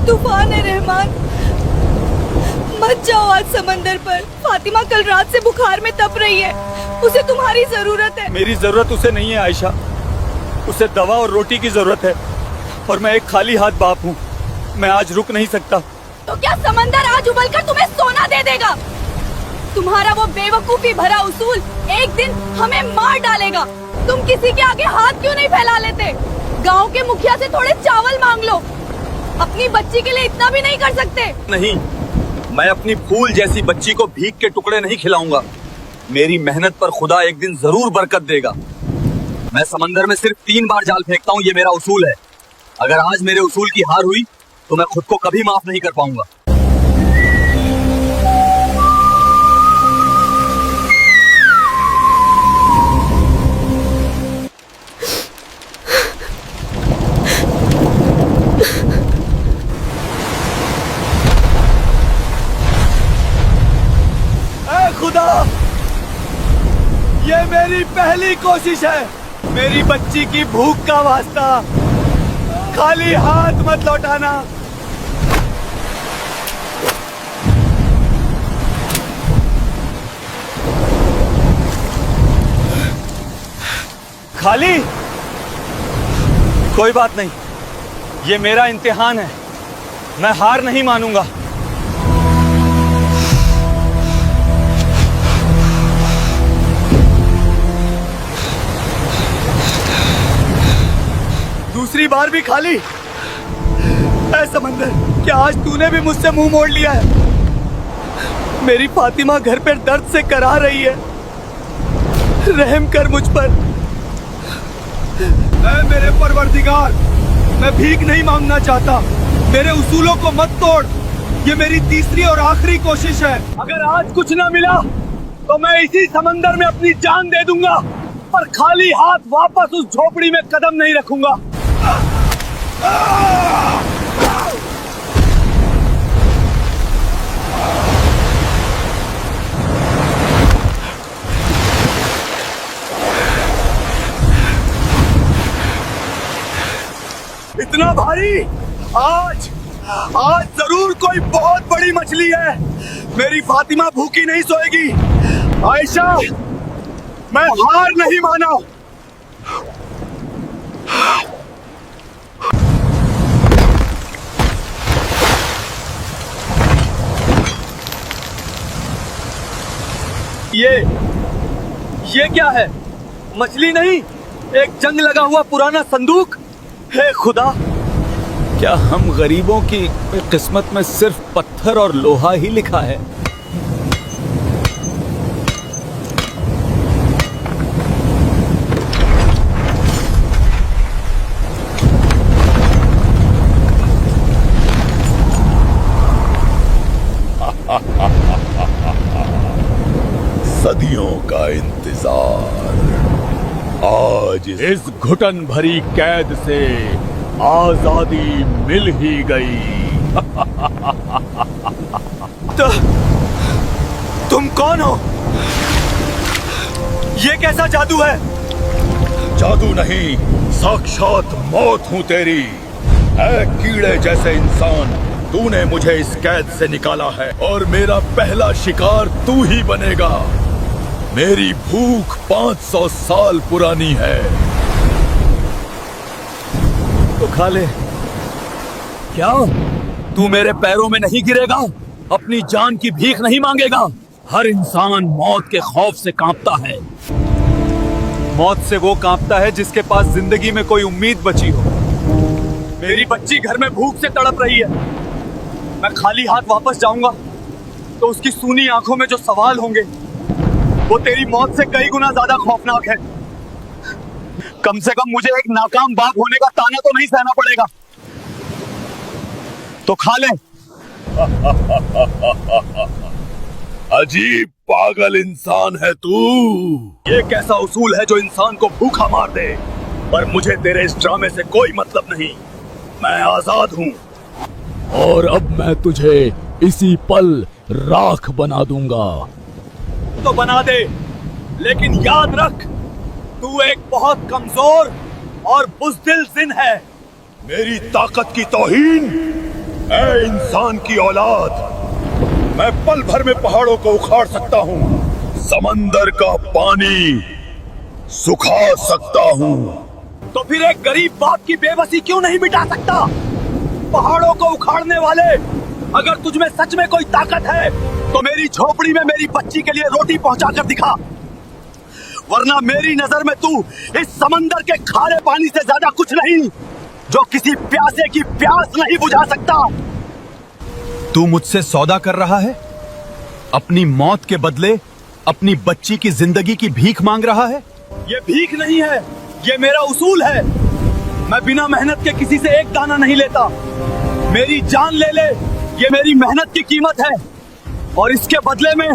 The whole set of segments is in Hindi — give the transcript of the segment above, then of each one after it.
तूफान है रहमान, मत जाओ आज समंदर पर। फातिमा कल रात से बुखार में तप रही है, उसे तुम्हारी जरूरत है। मेरी जरूरत उसे नहीं है आयशा, उसे दवा और रोटी की जरूरत है, और मैं एक खाली हाथ बाप हूँ। मैं आज रुक नहीं सकता। तो क्या समंदर आज उबलकर तुम्हें सोना दे देगा? तुम्हारा वो बेवकूफी भरा उसूल एक दिन हमें मार डालेगा। तुम किसी के आगे हाथ क्यों नहीं फैला लेते? गांव के मुखिया से थोड़े चावल मांग लो। अपनी बच्ची के लिए इतना भी नहीं कर सकते? नहीं, मैं अपनी फूल जैसी बच्ची को भीख के टुकड़े नहीं खिलाऊंगा। मेरी मेहनत पर खुदा एक दिन जरूर बरकत देगा। मैं समंदर में सिर्फ 3 बार जाल फेंकता हूँ, ये मेरा उसूल है। अगर आज मेरे उसूल की हार हुई तो मैं खुद को कभी माफ नहीं कर पाऊंगा। खुदा, ये मेरी पहली कोशिश है। मेरी बच्ची की भूख का वास्ता, खाली हाथ मत लौटाना। खाली? कोई बात नहीं, ये मेरा इम्तिहान है। मैं हार नहीं मानूंगा। दूसरी बार भी खाली? ऐ समंदर, क्या आज तूने भी मुझसे मुंह मोड़ लिया है? मेरी फातिमा घर पर दर्द से करा रही है, रहम कर मुझ पर। ऐ मेरे परवरदिगार, मैं भीख नहीं मांगना चाहता। मेरे उसूलों को मत तोड़। ये मेरी तीसरी और आखिरी कोशिश है। अगर आज कुछ ना मिला तो मैं इसी समंदर में अपनी जान दे दूंगा, पर खाली हाथ वापस उस झोपड़ी में कदम नहीं रखूंगा। इतना भारी? आज जरूर कोई बहुत बड़ी मछली है। मेरी फातिमा भूखी नहीं सोएगी। आयशा, मैं हार नहीं माना। ये क्या है? मछली नहीं, एक जंग लगा हुआ पुराना संदूक। हे खुदा, क्या हम गरीबों की किस्मत में सिर्फ पत्थर और लोहा ही लिखा है? सदियों का इंतजार आज इस घुटन भरी कैद से आजादी मिल ही गई। तुम कौन हो? ये कैसा जादू है? जादू नहीं, साक्षात मौत हूं तेरी। ऐ कीड़े जैसे इंसान, तूने मुझे इस कैद से निकाला है और मेरा पहला शिकार तू ही बनेगा। मेरी भूख 500 साल पुरानी है। तो खा ले। क्या तू मेरे पैरों में नहीं गिरेगा? अपनी जान की भीख नहीं मांगेगा? हर इंसान मौत के खौफ से कांपता है। मौत से वो कांपता है जिसके पास जिंदगी में कोई उम्मीद बची हो। मेरी बच्ची घर में भूख से तड़प रही है। मैं खाली हाथ वापस जाऊंगा तो उसकी सूनी आंखों में जो सवाल होंगे वो तेरी मौत से कई गुना ज्यादा खौफनाक है। कम से कम मुझे एक नाकाम बाप होने का ताना तो नहीं सहना पड़ेगा। तो खा ले। अजीब पागल इंसान है तू। ये कैसा उसूल है जो इंसान को भूखा मार दे? पर मुझे तेरे इस ड्रामे से कोई मतलब नहीं। मैं आजाद हूँ और अब मैं तुझे इसी पल राख बना दूंगा। तो बना दे, लेकिन याद रख, तू एक बहुत कमजोर और बुज़दिल जिन है। मेरी ताकत की तौहीन ऐ इंसान की औलाद, मैं पल भर में पहाड़ों को उखाड़ सकता हूँ, समंदर का पानी सुखा सकता हूँ। तो फिर एक गरीब बाप की बेबसी क्यों नहीं मिटा सकता? पहाड़ों को उखाड़ने वाले, अगर तुझमें सच में कोई ताकत है तो मेरी झोपड़ी में मेरी बच्ची के लिए रोटी पहुंचा कर दिखा, वरना मेरी नजर में तू इस समंदर के खारे पानी से ज्यादा कुछ नहीं, जो किसी प्यासे की प्यास नहीं बुझा सकता। तू मुझसे सौदा कर रहा है? अपनी मौत के बदले अपनी बच्ची की जिंदगी की भीख मांग रहा है? ये भीख नहीं है, ये मेरा उसूल है। मैं बिना मेहनत के किसी से एक दाना नहीं लेता। मेरी जान ले ले, ये मेरी मेहनत की कीमत है, और इसके बदले में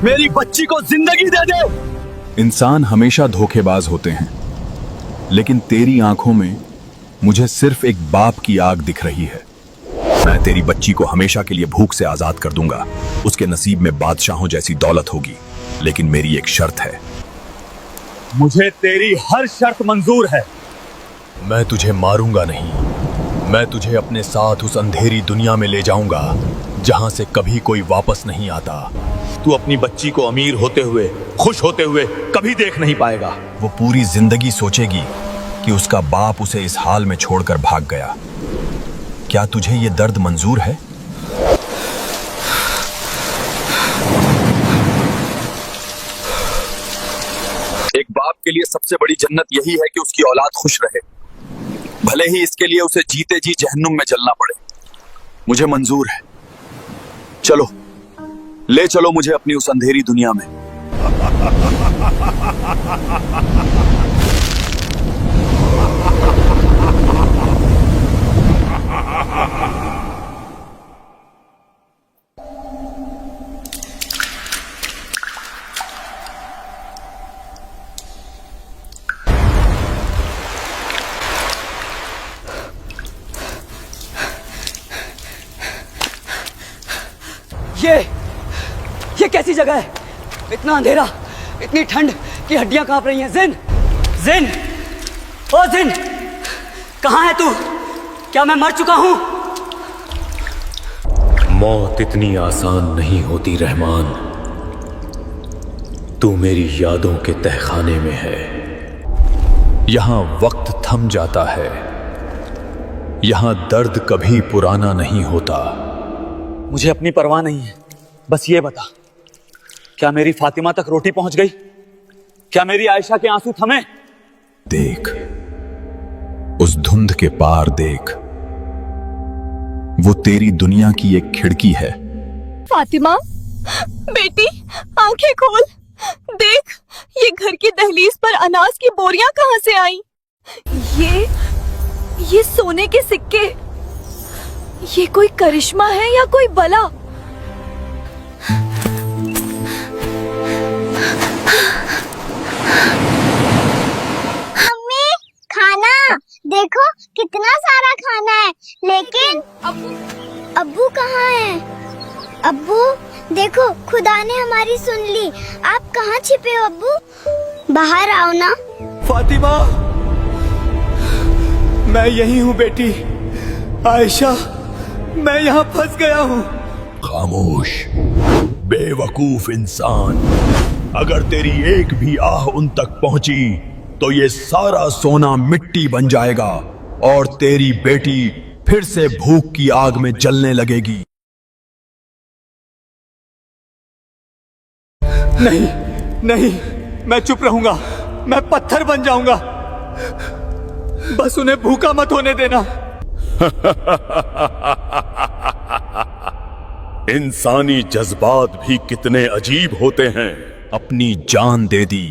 मेरी बच्ची को जिंदगी दे दे। इंसान हमेशा धोखेबाज होते हैं, लेकिन तेरी आंखों में मुझे सिर्फ एक बाप की आग दिख रही है। मैं तेरी बच्ची को हमेशा के लिए भूख से आजाद कर दूंगा। उसके नसीब में बादशाहों जैसी दौलत होगी, लेकिन मेरी एक शर्त है। मुझे तेरी हर शर्त मंजूर है। मैं तुझे मारूंगा नहीं, मैं तुझे अपने साथ उस अंधेरी दुनिया में ले जाऊंगा जहां से कभी कोई वापस नहीं आता। तू अपनी बच्ची को अमीर होते हुए, खुश होते हुए कभी देख नहीं पाएगा। वो पूरी जिंदगी सोचेगी कि उसका बाप उसे इस हाल में छोड़कर भाग गया। क्या तुझे ये दर्द मंजूर है? एक बाप के लिए सबसे बड़ी जन्नत यही है कि उसकी औलाद खुश रहे, भले ही इसके लिए उसे जीते जी जहन्नुम में जलना पड़े। मुझे मंजूर है। चलो, ले चलो मुझे अपनी उस अंधेरी दुनिया में। ये कैसी जगह है? इतना अंधेरा, इतनी ठंड कि हड्डियां कांप रही हैं। जिन, जिन, ओ जिन, कहाँ है तू? क्या मैं मर चुका हूं? मौत इतनी आसान नहीं होती रहमान। तू मेरी यादों के तहखाने में है। यहां वक्त थम जाता है, यहां दर्द कभी पुराना नहीं होता। मुझे अपनी परवाह नहीं है, बस ये बता, क्या मेरी फातिमा तक रोटी पहुंच गई? क्या मेरी आयशा के आंसू थमे? देख, उस धुंध के पार देख, वो तेरी दुनिया की एक खिड़की है। फातिमा, बेटी, आंखें खोल। देख, ये घर की दहलीज पर अनाज की बोरियां कहां से आई? ये सोने के सिक्के, ये कोई करिश्मा है या कोई बला? मम्मी, खाना देखो, कितना सारा खाना है, लेकिन अब्बू कहाँ है? अब्बू देखो, खुदा ने हमारी सुन ली। आप कहाँ छिपे हो अब्बू? बाहर आओ ना। फातिमा, मैं यही हूँ बेटी। आयशा, मैं यहाँ फंस गया हूँ। खामोश, बेवकूफ इंसान। अगर तेरी एक भी आह उन तक पहुंची तो ये सारा सोना मिट्टी बन जाएगा और तेरी बेटी फिर से भूख की आग में जलने लगेगी। नहीं, नहीं, मैं चुप रहूंगा। मैं पत्थर बन जाऊंगा। बस उन्हें भूखा मत होने देना। इंसानी जज्बात भी कितने अजीब होते हैं। अपनी जान दे दी,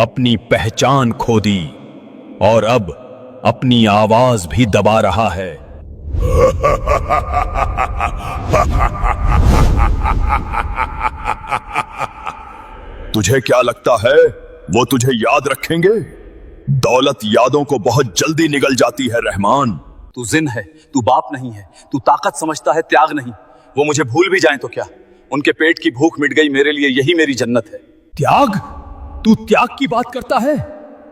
अपनी पहचान खो दी, और अब अपनी आवाज भी दबा रहा है। तुझे क्या लगता है वो तुझे याद रखेंगे? दौलत यादों को बहुत जल्दी निगल जाती है रहमान। तू जिन है, तू बाप नहीं है, तू ताकत समझता है, त्याग नहीं। वो मुझे भूल भी जाएं तो क्या, उनके पेट की भूख मिट गई, मेरे लिए यही मेरी जन्नत है। त्याग? तू त्याग की बात करता है?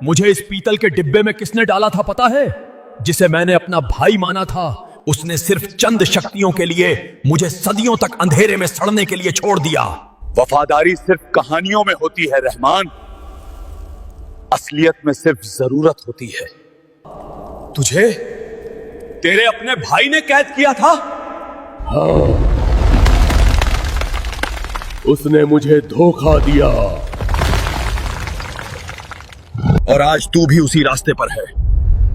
मुझे इस पीतल के डिब्बे में किसने डाला था पता है? जिसे मैंने अपना भाई माना था, उसने सिर्फ चंद शक्तियों के लिए मुझे सदियों तक अंधेरे में सड़ने के लिए छोड़ दिया। वफादारी सिर्फ कहानियों में होती है रहमान, असलियत में सिर्फ जरूरत होती है। तुझे तेरे अपने भाई ने कैद किया था? हाँ, उसने मुझे धोखा दिया और आज तू भी उसी रास्ते पर है।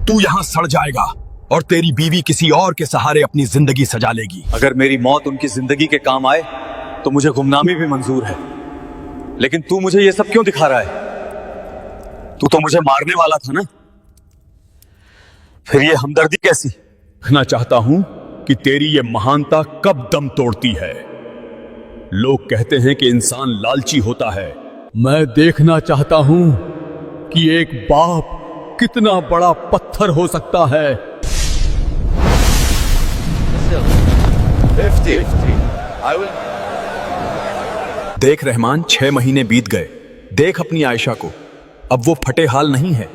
तू यहां सड़ जाएगा और तेरी बीवी किसी और के सहारे अपनी जिंदगी सजा लेगी। अगर मेरी मौत उनकी जिंदगी के काम आए तो मुझे गुमनामी भी मंजूर है, लेकिन तू मुझे ये सब क्यों दिखा रहा है? तू तो मुझे मारने वाला था ना, फिर ये हमदर्दी कैसी? देखना चाहता हूं कि तेरी ये महानता कब दम तोड़ती है। लोग कहते हैं कि इंसान लालची होता है। मैं देखना चाहता हूं कि एक बाप कितना बड़ा पत्थर हो सकता है। 50. I will... देख रहमान, 6 महीने बीत गए। देख अपनी आयशा को, अब वो फटे हाल नहीं है।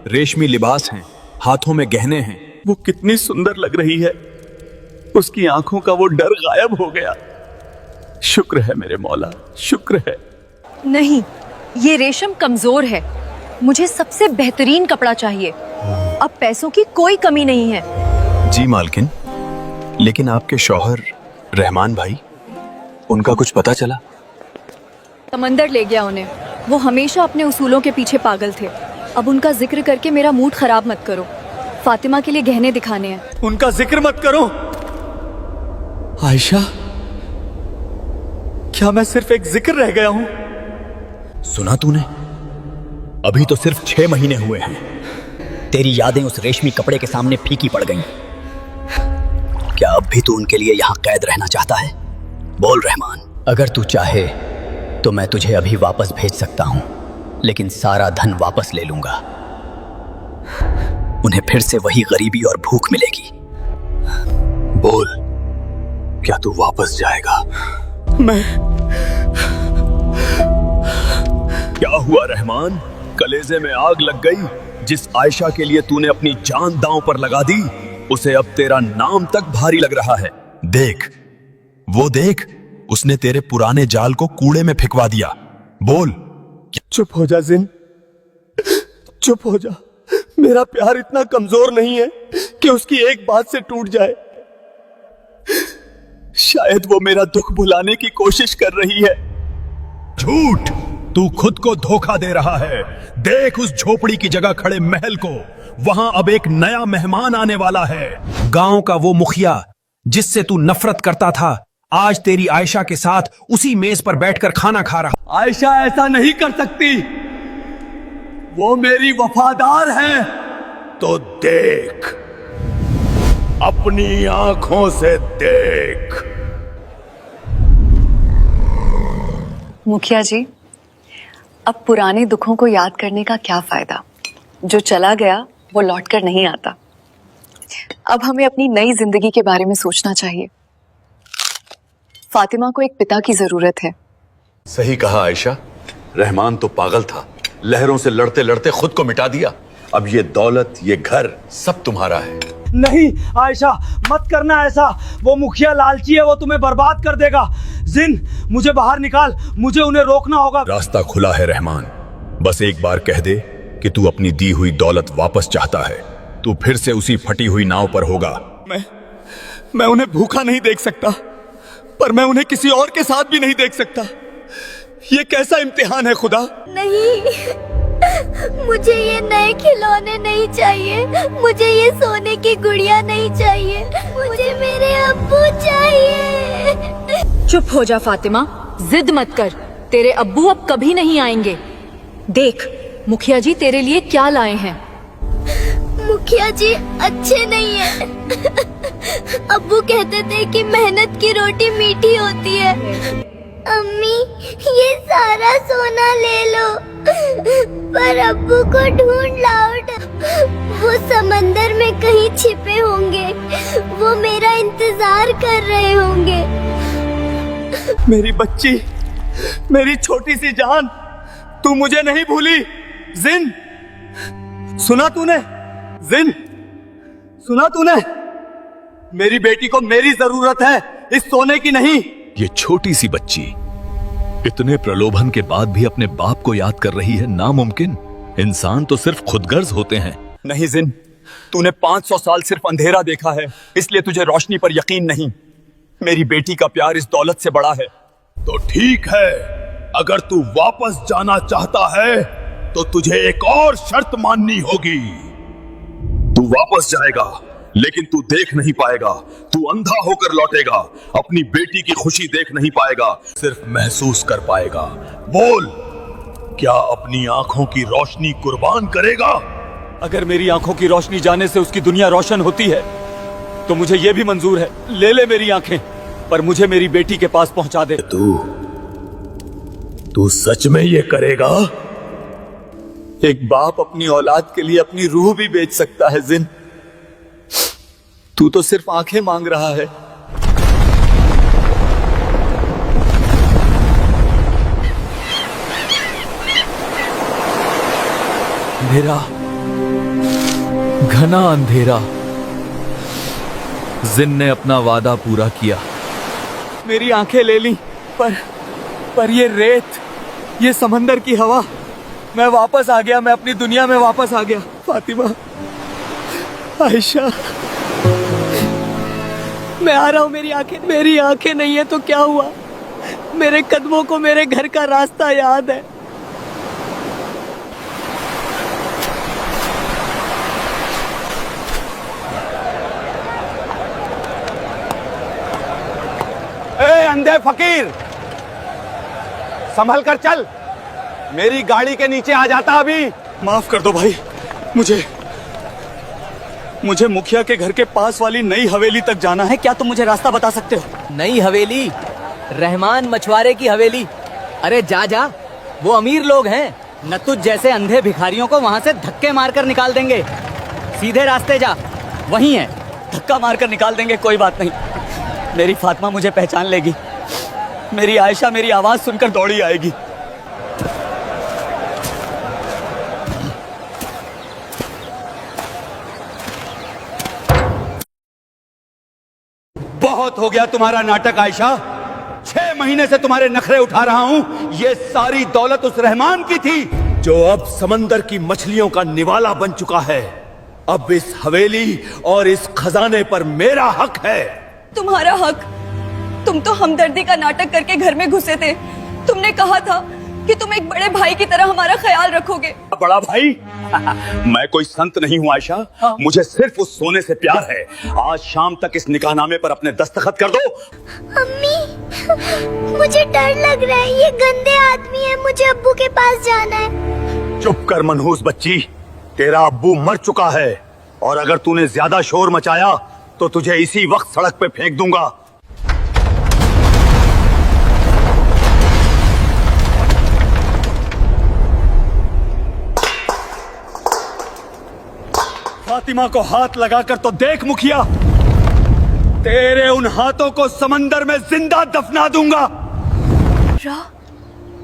रेशमी लिबास हैं, हाथों में गहने हैं। वो कितनी सुंदर लग रही है। उसकी आंखों का वो डर गायब हो गया। शुक्र है मेरे मौला, शुक्र है। नहीं, ये रेशम कमजोर है। मुझे सबसे बेहतरीन कपड़ा चाहिए। अब पैसों की कोई कमी नहीं है। जी मालकिन, लेकिन आपके शौहर रहमान भाई, उनका कुछ पता चला? समंदर ले गया उन्हें। वो हमेशा अपने उसूलों के पीछे पागल थे। अब उनका जिक्र करके मेरा मूड खराब मत करो। फातिमा के लिए गहने दिखाने हैं। उनका जिक्र मत करो। आयशा, क्या मैं सिर्फ एक जिक्र रह गया हूं? सुना तूने? अभी तो सिर्फ 6 महीने हुए हैं। तेरी यादें उस रेशमी कपड़े के सामने फीकी पड़ गईं। क्या अब भी तू उनके लिए यहाँ कैद रहना चाहता है? बोल रहमान। अगर तू चाहे तो मैं तुझे अभी वापस भेज सकता हूँ, लेकिन सारा धन वापस ले लूंगा। उन्हें फिर से वही गरीबी और भूख मिलेगी। बोल, क्या तू वापस जाएगा? क्या हुआ रहमान? कलेजे में आग लग गई? जिस आयशा के लिए तूने अपनी जान दांव पर लगा दी, उसे अब तेरा नाम तक भारी लग रहा है। देख, वो देख, उसने तेरे पुराने जाल को कूड़े में फेंकवा दिया। बोल। चुप हो जा जिन, चुप हो जा। मेरा प्यार इतना कमजोर नहीं है कि उसकी एक बात से टूट जाए। शायद वो मेरा दुख भुलाने की कोशिश कर रही है। झूठ! तू खुद को धोखा दे रहा है। देख उस झोपड़ी की जगह खड़े महल को। वहां अब एक नया मेहमान आने वाला है। गांव का वो मुखिया जिससे तू नफरत करता था, आज तेरी आयशा के साथ उसी मेज पर बैठकर खाना खा रहा। आयशा ऐसा नहीं कर सकती। वो मेरी वफादार है। तो देख, अपनी आंखों से देख। मुखिया जी, अब पुराने दुखों को याद करने का क्या फायदा? जो चला गया वो लौटकर नहीं आता। अब हमें अपनी नई जिंदगी के बारे में सोचना चाहिए। फातिमा को एक पिता की जरूरत है। सही कहा आयशा। रहमान तो पागल था, लहरों से लड़ते लड़ते खुद को मिटा दिया। अब ये दौलत, ये घर सब तुम्हारा है। नहीं आयशा, मत करना ऐसा। वो मुखिया लालची है, वो तुम्हें बर्बाद कर देगा। जिन, मुझे बाहर निकाल। मुझे उन्हें रोकना होगा। रास्ता खुला है रहमान। बस एक बार कह दे कि तू अपनी दी हुई दौलत वापस चाहता है। तू फिर से उसी फटी हुई नाव पर होगा। मैं उन्हें भूखा नहीं देख सकता, पर मैं उन्हें किसी और के साथ भी नहीं देख सकता। ये कैसा इम्तिहान है खुदा? नहीं, मुझे ये नए खिलौने नहीं चाहिए। मुझे ये सोने की गुड़िया नहीं चाहिए। मुझे मेरे अब्बू चाहिए। चुप हो जा फातिमा, जिद मत कर। तेरे अब्बू अब कभी नहीं आएंगे। देख, मुखिया जी तेरे लिए क्या लाए हैं। मुखिया जी अच्छे नहीं है। अब्बू कहते थे कि मेहनत की रोटी मीठी होती है। अम्मी, ये सारा सोना ले लो, पर अब्बू को ढूंढ लाओ। वो समंदर में कहीं छिपे होंगे। वो मेरा इंतजार कर रहे होंगे। मेरी बच्ची, मेरी छोटी सी जान, तू मुझे नहीं भूली। जिन, सुना तूने? जिन, सुना तूने? मेरी बेटी को मेरी जरूरत है, इस सोने की नहीं। ये छोटी सी बच्ची इतने प्रलोभन के बाद भी अपने बाप को याद कर रही है। नामुमकिन। इंसान तो सिर्फ खुदगर्ज होते हैं। नहीं जिन, तूने 500 साल सिर्फ अंधेरा देखा है, इसलिए तुझे रोशनी पर यकीन नहीं। मेरी बेटी का प्यार इस दौलत से बड़ा है। तो ठीक है, अगर तू वापस जाना चाहता है तो तुझे एक और शर्त माननी होगी। तू वापस जाएगा, लेकिन तू देख नहीं पाएगा। तू अंधा होकर लौटेगा, अपनी बेटी की खुशी देख नहीं पाएगा, सिर्फ महसूस कर पाएगा। बोल, क्या अपनी आंखों की रोशनी कुर्बान करेगा? अगर मेरी आंखों की रोशनी जाने से उसकी दुनिया रोशन होती है तो मुझे यह भी मंजूर है। ले ले मेरी आंखें, पर मुझे मेरी बेटी के पास पहुंचा दे। तू सच में ये करेगा? एक बाप अपनी औलाद के लिए अपनी रूह भी बेच सकता है जिन। तू तो सिर्फ आंखें मांग रहा है। अंधेरा, घना अंधेरा। जिन ने अपना वादा पूरा किया। मेरी आंखें ले ली, पर ये रेत, ये समंदर की हवा। मैं वापस आ गया, मैं अपनी दुनिया में वापस आ गया। फातिमा, आयशा, मैं आ रहा हूं। मेरी आंखें नहीं है तो क्या हुआ? मेरे कदमों को मेरे घर का रास्ता याद है। ए अंधे फकीर, संभल कर चल, मेरी गाड़ी के नीचे आ जाता अभी। माफ कर दो भाई, मुझे मुखिया के घर के पास वाली नई हवेली तक जाना है। क्या तुम मुझे रास्ता बता सकते हो? नई हवेली? रहमान मछुआरे की हवेली? अरे जा जा, वो अमीर लोग हैं। न तुझ जैसे अंधे भिखारियों को वहां से धक्के मारकर निकाल देंगे। सीधे रास्ते जा, वहीं है। धक्का मारकर निकाल देंगे, कोई बात नहीं। मेरी फातिमा मुझे पहचान लेगी। मेरी आयशा मेरी आवाज सुनकर दौड़ी आएगी। बहुत हो गया तुम्हारा नाटक आयशा। 6 महीने से तुम्हारे नखरे उठा रहा हूं। ये सारी दौलत उस रहमान की थी जो अब समंदर की मछलियों का निवाला बन चुका है। अब इस हवेली और इस खजाने पर मेरा हक है। तुम्हारा हक? तुम तो हमदर्दी का नाटक करके घर में घुसे थे। तुमने कहा था कि तुम एक बड़े भाई की तरह हमारा ख्याल रखोगे। बड़ा भाई? मैं कोई संत नहीं हूँ आयशा। मुझे सिर्फ उस सोने से प्यार है। आज शाम तक इस निकाहनामे पर अपने दस्तखत कर दो। अम्मी, मुझे डर लग रहा है। ये गंदे आदमी है, मुझे अब्बू के पास जाना है। चुप कर मनहूस बच्ची, तेरा अब्बू मर चुका है और अगर तूने ज्यादा शोर मचाया तो तुझे इसी वक्त सड़क पे फेंक दूंगा। फातिमा को हाथ लगाकर तो देख मुखिया, तेरे उन हाथों को समंदर में जिंदा दफना दूंगा।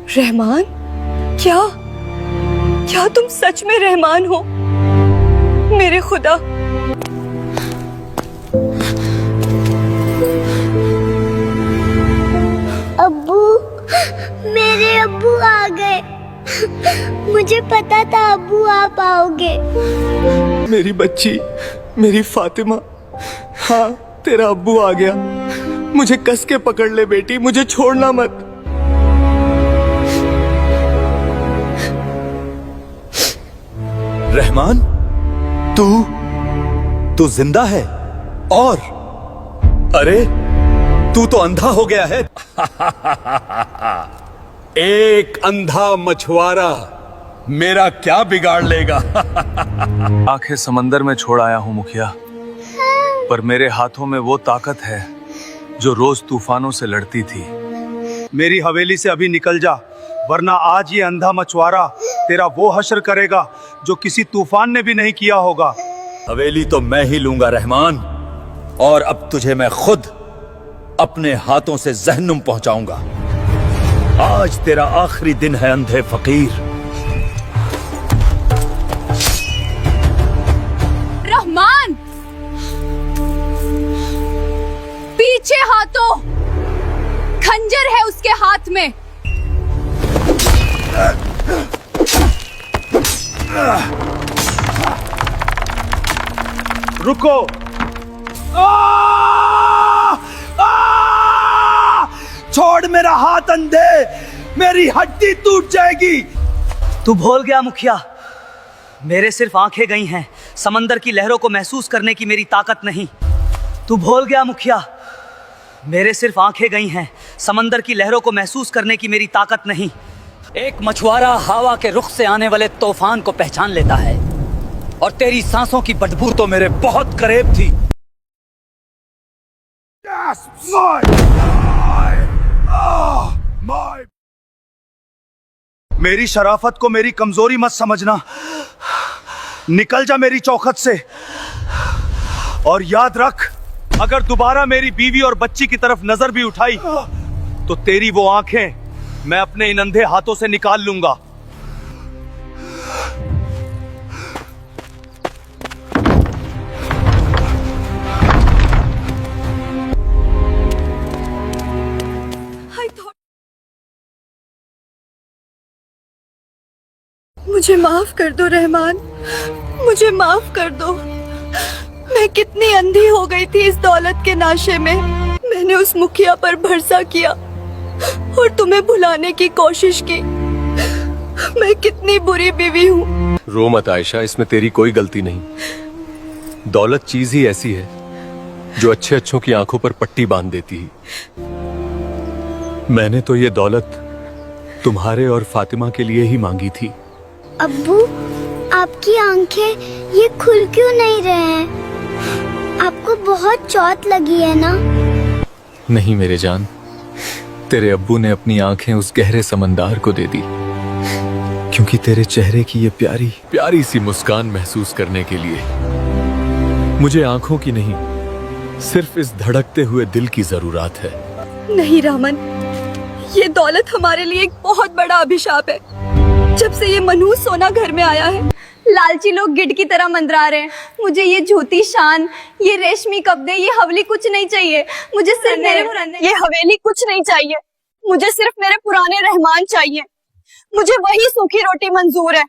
रहमान? क्या तुम सच में रहमान हो? मेरे खुदा, अब्बू, मेरे अब्बू आ गए। मुझे पता था अब्बू आप आओगे। मेरी बच्ची, मेरी फातिमा, हाँ तेरा अब्बू आ गया। मुझे कस के पकड़ ले बेटी, मुझे छोड़ना मत। रहमान, तू जिंदा है? और अरे तू तो अंधा हो गया है। एक अंधा मछुआरा मेरा क्या बिगाड़ लेगा? आंखें समंदर में छोड़ आया हूं मुखिया, पर मेरे हाथों में वो ताकत है जो रोज तूफानों से लड़ती थी। मेरी हवेली से अभी निकल जा, वरना आज ये अंधा मछुआरा तेरा वो हश्र करेगा जो किसी तूफान ने भी नहीं किया होगा। हवेली तो मैं ही लूंगा रहमान, और अब तुझे मैं खुद अपने हाथों से जहन्नुम पहुंचाऊंगा। आज तेरा आखिरी दिन है अंधे फकीर। रहमान! पीछे हाथों, खंजर है उसके हाथ में। रुको। छोड़ मेरा हाथ अंधे, मेरी हड्डी टूट जाएगी। तू भूल गया मुखिया, मेरे सिर्फ आंखें गई हैं, समंदर की लहरों को महसूस करने की मेरी ताकत नहीं। तू भूल गया मुखिया, मेरे सिर्फ आंखें गई हैं, समंदर की लहरों को महसूस करने की मेरी ताकत नहीं। एक मछुआरा हवा के रुख से आने वाले तूफान को पहचान लेता है, और तेरी सांसों की बदबू तो मेरे बहुत करीब थी। मेरी शराफत को मेरी कमजोरी मत समझना। निकल जा मेरी चौखट से, और याद रख, अगर दोबारा मेरी बीवी और बच्ची की तरफ नजर भी उठाई तो तेरी वो आंखें मैं अपने इन अंधे हाथों से निकाल लूंगा। मुझे माफ कर दो रहमान, मुझे माफ कर दो। मैं कितनी अंधी हो गई थी इस दौलत के नाशे में। मैंने उस मुखिया पर भरोसा किया और तुम्हें भुलाने की कोशिश की। मैं कितनी बुरी बीवी हूँ। रो मत आयशा, इसमें तेरी कोई गलती नहीं। दौलत चीज ही ऐसी है जो अच्छे अच्छों की आंखों पर पट्टी बांध देती है। मैंने तो ये दौलत तुम्हारे और फातिमा के लिए ही मांगी थी। अब्बू, आपकी आंखें ये खुल क्यों नहीं रहे हैं? आपको बहुत चोट लगी है ना? नहीं मेरे जान, तेरे अब्बू ने अपनी आंखें उस गहरे समंदर को दे दी, क्योंकि तेरे चेहरे की ये प्यारी प्यारी सी मुस्कान महसूस करने के लिए मुझे आंखों की नहीं, सिर्फ इस धड़कते हुए दिल की जरूरत है। नहीं रामन, ये दौलत हमारे लिए एक बहुत बड़ा अभिशाप है। जब से ये मनहूस सोना घर में आया है, लालची लोग गिद्ध की तरह मंदरा रहे हैं। मुझे ये झूठी शान, ये रेशमी कपड़े, ये हवेली कुछ नहीं चाहिए। मुझे सिर्फ ये हवेली कुछ नहीं चाहिए। मुझे सिर्फ मेरे पुराने रहमान चाहिए। मुझे वही सूखी रोटी मंजूर है।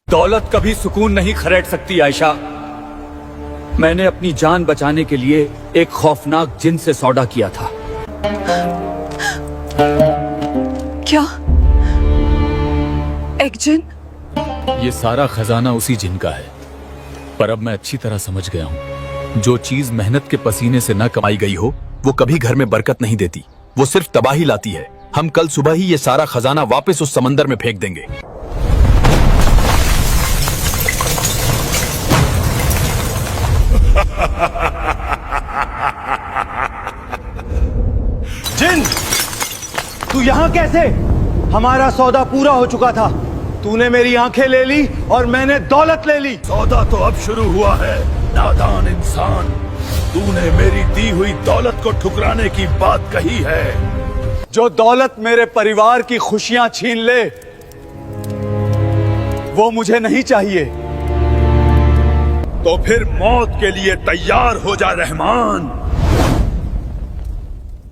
दौलत कभी सुकून नहीं खरीद सकती आयशा। मैंने अपनी जान बचाने के लिए एक खौफनाक जिन से सौदा किया था। क्या? एक जिन? ये सारा खजाना उसी जिन का है, पर अब मैं अच्छी तरह समझ गया हूँ, जो चीज मेहनत के पसीने से न कमाई गई हो वो कभी घर में बरकत नहीं देती, वो सिर्फ तबाही लाती है। हम कल सुबह ही ये सारा खजाना वापस उस समंदर में फेंक देंगे। जिन, तू यहाँ कैसे? हमारा सौदा पूरा हो चुका था। तूने मेरी आंखें ले ली और मैंने दौलत ले ली। सौदा तो अब शुरू हुआ है, नादान इंसान। तूने मेरी दी हुई दौलत को ठुकराने की बात कही है। जो दौलत मेरे परिवार की खुशियां छीन ले, वो मुझे नहीं चाहिए। तो फिर मौत के लिए तैयार हो जा रहमान।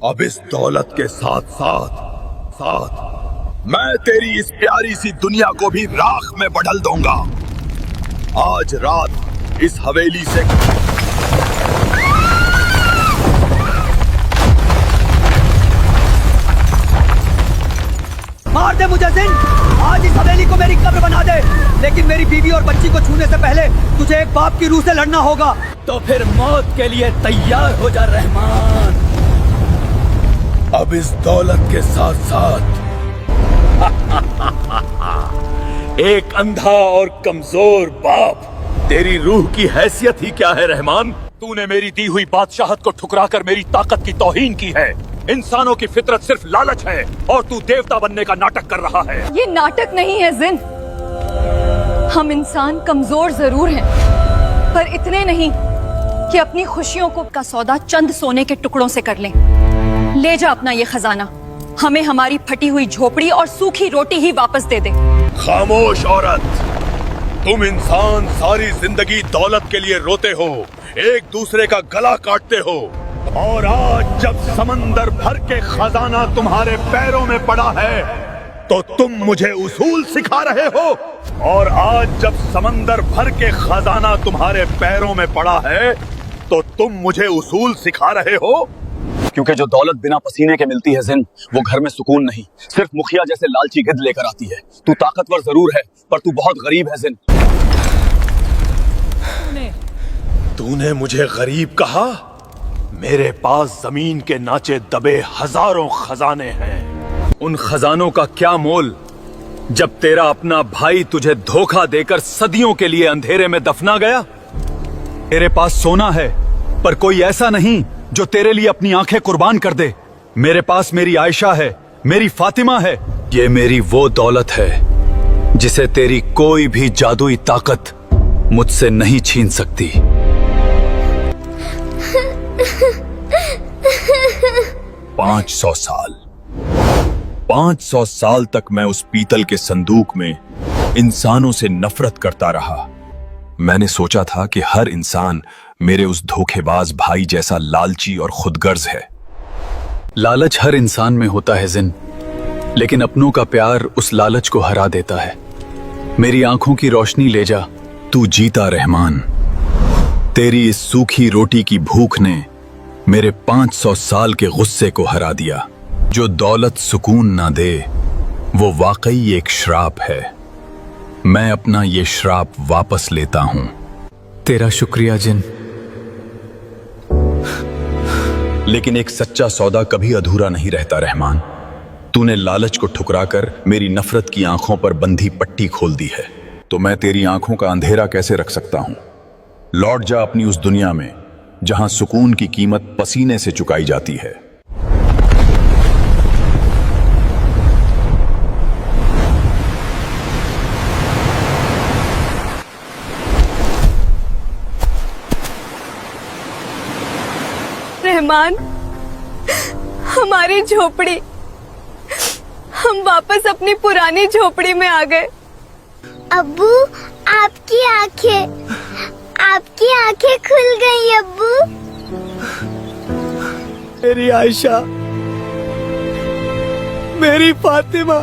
अब इस दौलत के साथ साथ मैं तेरी इस प्यारी सी दुनिया को भी राख में बदल दूंगा। आज रात इस हवेली से मार दे मुझे जिन, आज इस हवेली को मेरी कब्र बना दे, लेकिन मेरी बीवी और बच्ची को छूने से पहले तुझे एक बाप की रूह से लड़ना होगा। तो फिर मौत के लिए तैयार हो जा रहमान। अब इस दौलत के साथ साथ एक अंधा और कमजोर बाप। तेरी रूह की हैसियत ही क्या है रहमान? तूने मेरी दी हुई बादशाहत को ठुकराकर मेरी ताकत की तौहीन की है। इंसानों की फितरत सिर्फ लालच है और तू देवता बनने का नाटक कर रहा है। ये नाटक नहीं है जिन। हम इंसान कमजोर जरूर हैं, पर इतने नहीं कि अपनी खुशियों को का सौदा चंद सोने के टुकड़ों से कर लें। ले जा अपना ये खजाना, हमें हमारी फटी हुई झोपड़ी और सूखी रोटी ही वापस दे दे। खामोश औरत, तुम इंसान सारी जिंदगी दौलत के लिए रोते हो, एक दूसरे का गला काटते हो, और आज जब समंदर भर के खजाना तुम्हारे पैरों में पड़ा है तो तुम मुझे उसूल सिखा रहे हो। और आज जब समंदर भर के खजाना तुम्हारे पैरों में पड़ा है तो तुम मुझे उसूल सिखा रहे हो। क्योंकि जो दौलत बिना पसीने के मिलती है जिन, वो घर में सुकून नहीं, सिर्फ मुखिया जैसे लालची गिद्ध लेकर आती है। तू ताकतवर जरूर है, पर तू बहुत गरीब है जिन। तूने मुझे गरीब कहा? मेरे पास जमीन के नाचे दबे हजारों खजाने हैं। उन खजानों का क्या मोल जब तेरा अपना भाई तुझे धोखा देकर सदियों के लिए अंधेरे में दफना गया। तेरे पास सोना है, पर कोई ऐसा नहीं जो तेरे लिए अपनी आंखें कुर्बान कर दे। मेरे पास मेरी आयशा है, मेरी फातिमा है। ये मेरी वो दौलत है जिसे तेरी कोई भी जादुई ताकत मुझसे नहीं छीन सकती। 500 साल 500 साल तक मैं उस पीतल के संदूक में इंसानों से नफरत करता रहा। मैंने सोचा था कि हर इंसान मेरे उस धोखेबाज भाई जैसा लालची और खुदगर्ज है। लालच हर इंसान में होता है जिन, लेकिन अपनों का प्यार उस लालच को हरा देता है। मेरी आंखों की रोशनी ले जा। तू जीता रहमान। तेरी इस सूखी रोटी की भूख ने मेरे 500 साल के गुस्से को हरा दिया। जो दौलत सुकून ना दे वो वाकई एक श्राप है। मैं अपना ये श्राप वापस लेता हूं। तेरा शुक्रिया जिन। लेकिन एक सच्चा सौदा कभी अधूरा नहीं रहता रहमान। तूने लालच को ठुकराकर मेरी नफरत की आंखों पर बंधी पट्टी खोल दी है, तो मैं तेरी आंखों का अंधेरा कैसे रख सकता हूं। लौट जा अपनी उस दुनिया में जहां सुकून की कीमत पसीने से चुकाई जाती है। रहमान, हमारी झोपड़ी, हम वापस अपनी पुरानी झोपड़ी में आ गए। अब्बू, आपकी आंखें खुल गई अब्बू। मेरी आयशा, मेरी फातिमा,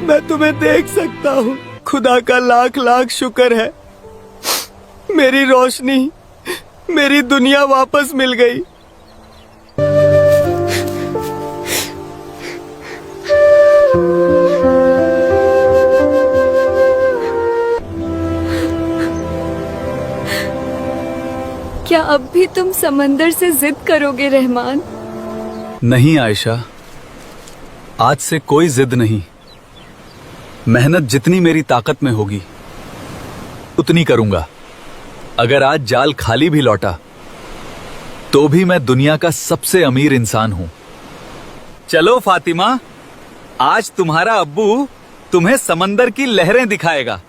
मैं तुम्हें देख सकता हूँ। खुदा का लाख लाख शुक्र है, मेरी रोशनी, मेरी दुनिया वापस मिल गई। क्या अब भी तुम समंदर से जिद करोगे रहमान? नहीं आयशा, आज से कोई जिद नहीं। मेहनत जितनी मेरी ताकत में होगी उतनी करूंगा। अगर आज जाल खाली भी लौटा तो भी मैं दुनिया का सबसे अमीर इंसान हूं। चलो फातिमा, आज तुम्हारा अब्बू तुम्हें समंदर की लहरें दिखाएगा।